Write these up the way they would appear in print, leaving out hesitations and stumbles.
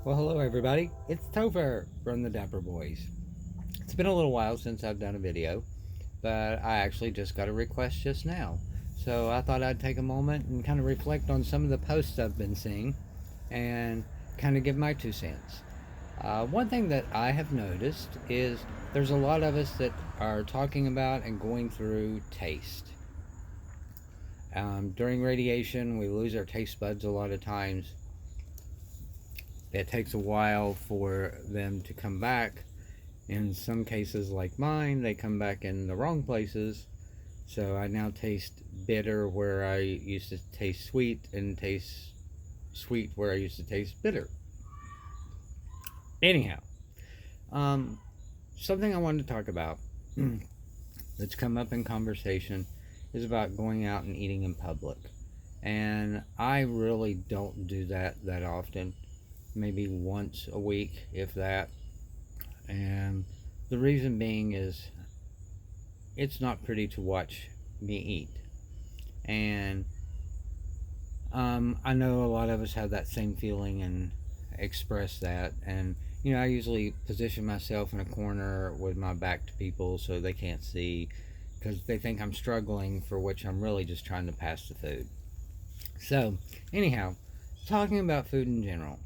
Well, hello everybody. It's Topher from the Dapper Boys. It's been a little while since I've done a video, but I actually just got a request just now. So I thought I'd take a moment and kind of reflect on some of the posts I've been seeing and kind of give my 2 cents. One thing that I have noticed is there's a lot of us that are talking about and going through taste. During radiation, we lose our taste buds a lot of times. It takes a while for them to come back. In some cases, like mine, they come back in the wrong places. So I now taste bitter where I used to taste sweet, and taste sweet where I used to taste bitter. Anyhow, um, something I wanted to talk about that's come up in conversation is about going out and eating in public. And I really don't do that often, maybe once a week, if that. And the reason being is it's not pretty to watch me eat. And I know a lot of us have that same feeling and express that. And, I usually position myself in a corner with my back to people so they can't see because they think I'm struggling, for which I'm really just trying to pass the food. So, anyhow, talking about food in general,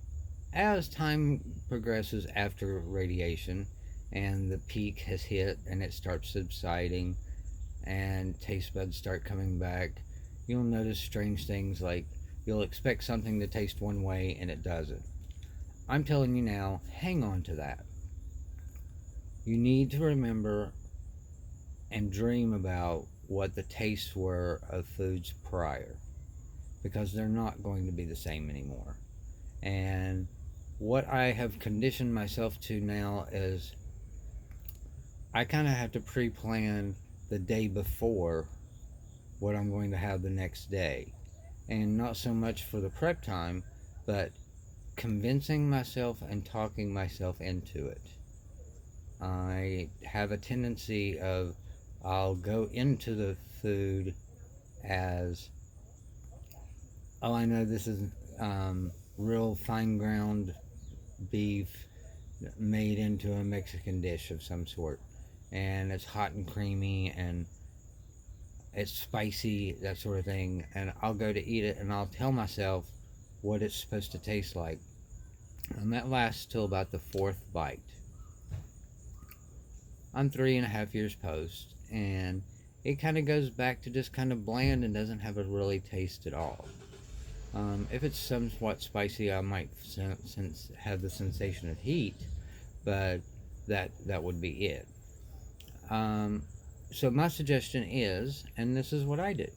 as time progresses after radiation and the peak has hit and it starts subsiding and taste buds start coming back, you'll notice strange things like you'll expect something to taste one way and it doesn't. I'm telling you now, hang on to that. You need to remember and dream about what the tastes were of foods prior, because they're not going to be the same anymore. And what I have conditioned myself to now is I kind of have to pre plan the day before what I'm going to have the next day. And not so much for the prep time, but convincing myself and talking myself into it. I have a tendency of I'll go into the food as, oh, I know this is real fine ground beef made into a Mexican dish of some sort, and it's hot and creamy and it's spicy, that sort of thing. And I'll go to eat it and I'll tell myself what it's supposed to taste like, and that lasts till about the fourth bite. I'm 3.5 years post, and it kind of goes back to just kind of bland and doesn't have a really taste at all. If it's somewhat spicy, I might have the sensation of heat, but that would be it. Um, so my suggestion is, and this is what I do,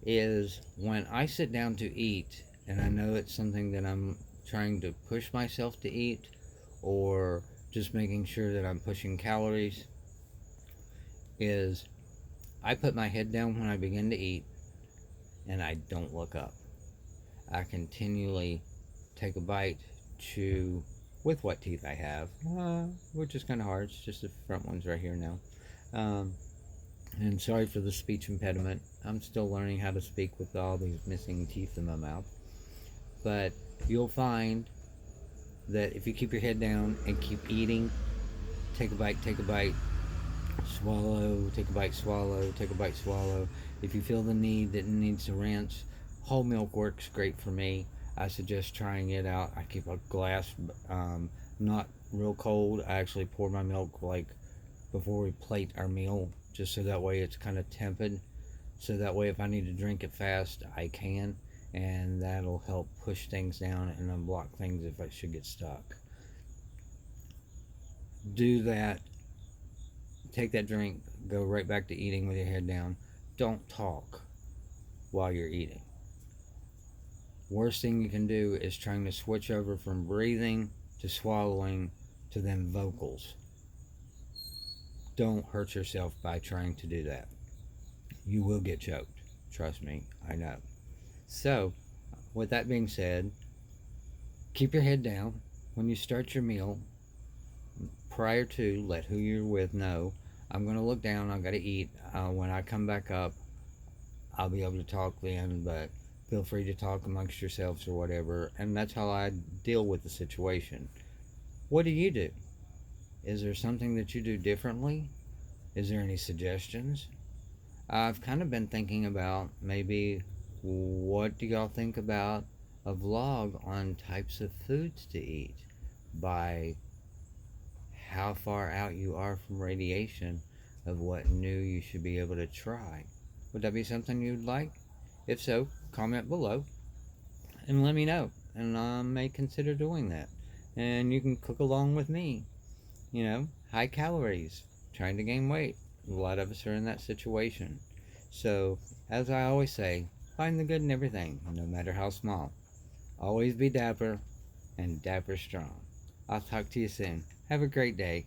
is when I sit down to eat, and I know it's something that I'm trying to push myself to eat, or just making sure that I'm pushing calories, is I put my head down when I begin to eat, and I don't look up. I continually take a bite, chew with what teeth I have, which is kind of hard. It's just the front ones right here now. Um, and sorry for the speech impediment. I'm still learning how to speak with all these missing teeth in my mouth. But you'll find that if you keep your head down and keep eating, take a bite, swallow, take a bite, swallow, take a bite, swallow. If you feel the need that it needs to rinse, whole milk works great for me. I suggest trying it out. I keep a glass, not real cold. I actually pour my milk like before we plate our meal, just so that way it's kind of tempered. So that way, if I need to drink it fast, I can, and that'll help push things down and unblock things if I should get stuck. Do that. Take that drink. Go right back to eating with your head down. Don't talk while you're eating. Worst thing you can do is trying to switch over from breathing to swallowing to then vocals. Don't hurt yourself by trying to do that. You will get choked. Trust me, I know. So, with that being said, keep your head down. When you start your meal, prior to, let who you're with know, I'm going to look down, I've got to eat. When I come back up, I'll be able to talk then, but feel free to talk amongst yourselves or whatever. And that's how I deal with the situation. What do you do? Is there something that you do differently? Is there any suggestions? I've kind of been thinking about maybe what do y'all think about a vlog on types of foods to eat by how far out you are from radiation of what new you should be able to try. Would that be something you'd like? If so, comment below and let me know, and I may consider doing that. And you can cook along with me. High calories, trying to gain weight. A lot of us are in that situation. So, as I always say, find the good in everything, no matter how small. Always be dapper and dapper strong. I'll talk to you soon. Have a great day.